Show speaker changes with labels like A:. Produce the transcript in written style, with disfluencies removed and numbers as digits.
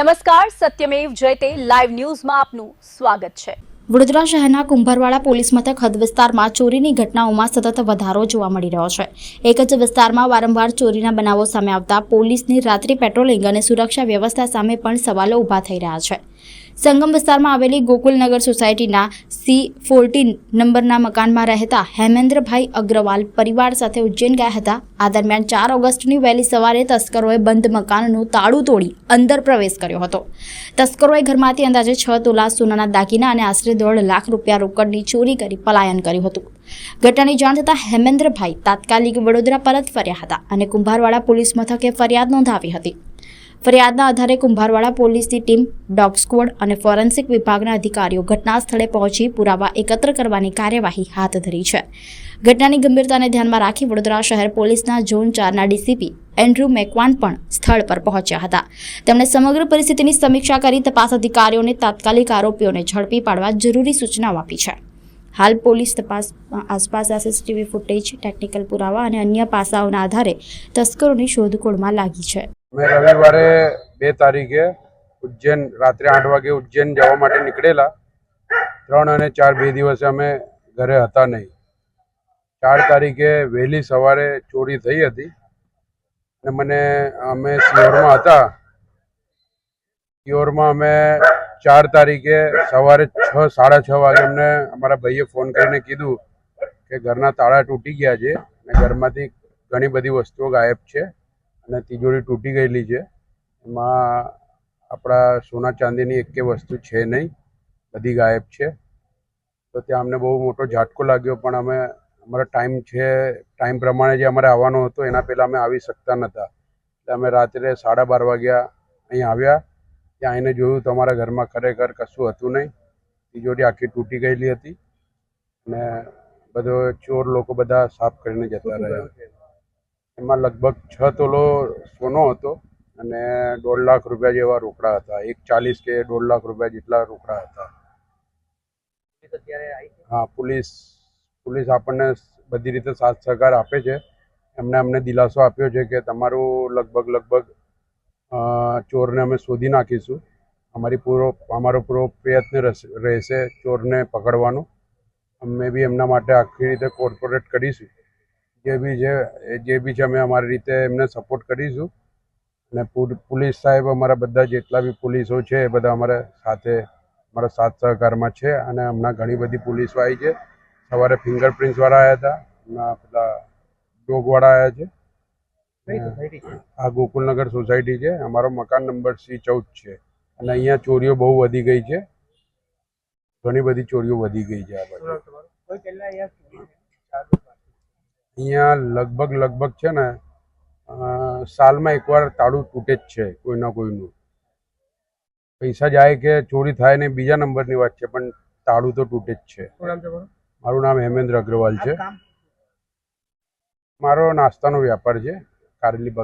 A: નમસ્કાર, સત્યમેવ જયતે લાઈવ ન્યૂઝમાં આપનું સ્વાગત છે।
B: વડોદરા શહેરના કુંભારવાડા પોલીસ મથક હદ વિસ્તારમાં ચોરીની ઘટનાઓમાં સતત વધારો જોવા મળી રહ્યો છે। એક જ વિસ્તારમાં વારંવાર ચોરીના બનાવો સામે આવતા પોલીસની રાત્રિ પેટ્રોલિંગ અને સુરક્ષા વ્યવસ્થા સામે પણ સવાલો ઊભા થઈ રહ્યા છે। સંગમ વિસ્તારમાં આવેલી ગોકુલનગર સોસાયટીના C14 નંબરના મકાનમાં રહેતા હેમેન્દ્રભાઈ અગ્રવાલ પરિવાર સાથે ઉજ્જૈન ગયા હતા। આ દરમિયાન 4 ઓગસ્ટની વહેલી સવારે તસ્કરોએ બંધ મકાનનું તાળું તોડી અંદર પ્રવેશ કર્યો હતો। તસ્કરોએ ઘરમાંથી અંદાજે 6 તોલા સોનાના દાગીના અને આશરે 1.5 લાખ રૂપિયા રોકડની ચોરી કરી પલાયન કર્યું હતું। ઘટનાની જાણ થતાં હેમેન્દ્રભાઈ તાત્કાલિક વડોદરા પરત ફર્યા હતા અને કુંભારવાડા પોલીસ મથકે ફરિયાદ નોંધાવી હતી। ફરિયાદના આધારે કુંભારવાડા પોલીસની ટીમ, ડોગ સ્ક્વોડ અને ફોરેન્સિક વિભાગના અધિકારીઓ ઘટના સ્થળે પહોંચી પુરાવા એકત્ર કરવાની કાર્યવાહી હાથ ધરી છે। ઘટનાની ગંભીરતાને ધ્યાનમાં રાખી વડોદરા શહેર પોલીસના ઝોન 4ના ડીસીપી એન્ડ્રુ મેકવાન પણ સ્થળ પર પહોંચ્યા હતા। તેમણે સમગ્ર પરિસ્થિતિની સમીક્ષા કરી તપાસ અધિકારીઓને તાત્કાલિક આરોપીઓને ઝડપી પાડવા જરૂરી સૂચનાઓ આપી છે। હાલ પોલીસ તપાસમાં આસપાસના સીસીટીવી ફૂટેજ, ટેકનિકલ પુરાવા અને અન્ય પાસાઓના આધારે તસ્કરોની શોધખોળમાં લાગી છે।
C: मैं रविवारे 2 तारीखे उज्जैन रात्रे 8 वागे उज्जैन जवा माटे निकळेला। 3 અને 4 2 દિવસે અમે ઘરે હતા નહીં। 4 તારીખે વહેલી સવારે ચોરી થઈ હતી અને અમે સિયોરમાં હતા। સિયોરમાં અમે 4 તારીખે સવારે 6 સાડા 6 વાગે અમને અમારા ભાઈએ ફોન કરીને કીધું કે ઘરના તાળા તૂટી ગયા છે અને ઘરમાંથી ઘણી બધી વસ્તુઓ ગાયબ છે અને તિજોરી તૂટી ગયેલી છે। એમાં આપણા સોના ચાંદીની એકે વસ્તુ છે નહીં, બધી ગાયબ છે। તો ત્યાં અમને બહુ મોટો ઝાટકો લાગ્યો, પણ અમે અમારો ટાઈમ પ્રમાણે જે અમારે આવવાનો હતો એના પહેલાં અમે આવી શકતા નહોતા। એટલે અમે રાત્રે 12:30 વાગ્યા અહીં આવ્યા। ત્યાં આવીને જોયું તો અમારા ઘરમાં ખરેખર કશું હતું નહીં, તિજોરી આખી તૂટી ગયેલી હતી અને બધો ચોર લોકો બધા સાફ કરીને જતા રહ્યા। એમાં લગભગ 6 તોલો સોનો હતો અને 1.5 લાખ રૂપિયા જેવા રોકડા હતા। 1.40 કે 1.5 લાખ રૂપિયા જેટલા રોકડા હતા। હા, પોલીસ આપણને બધી રીતે સાથ સહકાર આપે છે। અમને દિલાસો આપ્યો છે કે તમારું લગભગ ચોરને અમે શોધી નાખીશું। અમારો પૂરો પ્રયત્ન રહેશે ચોરને પકડવાનો। અમે બી એમના માટે આખી રીતે કોર્પોરેટ કરીશું। જે બી છે અમે અમારી રીતે એમને સપોર્ટ કરીશું અને પોલીસ સાહેબ અમારા બધા જેટલા બી પોલીસો છે એ બધા અમારા સાથ સહકારમાં છે અને હમણાં ઘણી બધી પોલીસો આવી છે। સવારે ફિંગરપ્રિન્ટ્સવાળા આવ્યા હતા, હમણાં પેલા ડોગવાળા આવ્યા છે। આ ગોકુલનગર સોસાયટી છે, અમારો મકાન નંબર C14 છે અને અહીંયા ચોરીઓ બહુ વધી ગઈ છે, ઘણી બધી ચોરીઓ વધી ગઈ છે। આ બાજુ અહીંયા લગભગ છે ને સાલમાં એકવાર તાળું તૂટે જ છે કોઈના કોઈનું। પૈસા જાય કે ચોરી થાય ને બીજા નંબરની વાત છે, પણ તાળું તો તૂટે જ છે। મારું નામ હેમેન્દ્ર અગ્રવાલ છે। મારો નાસ્તાનો વ્યાપાર છે, કારેલી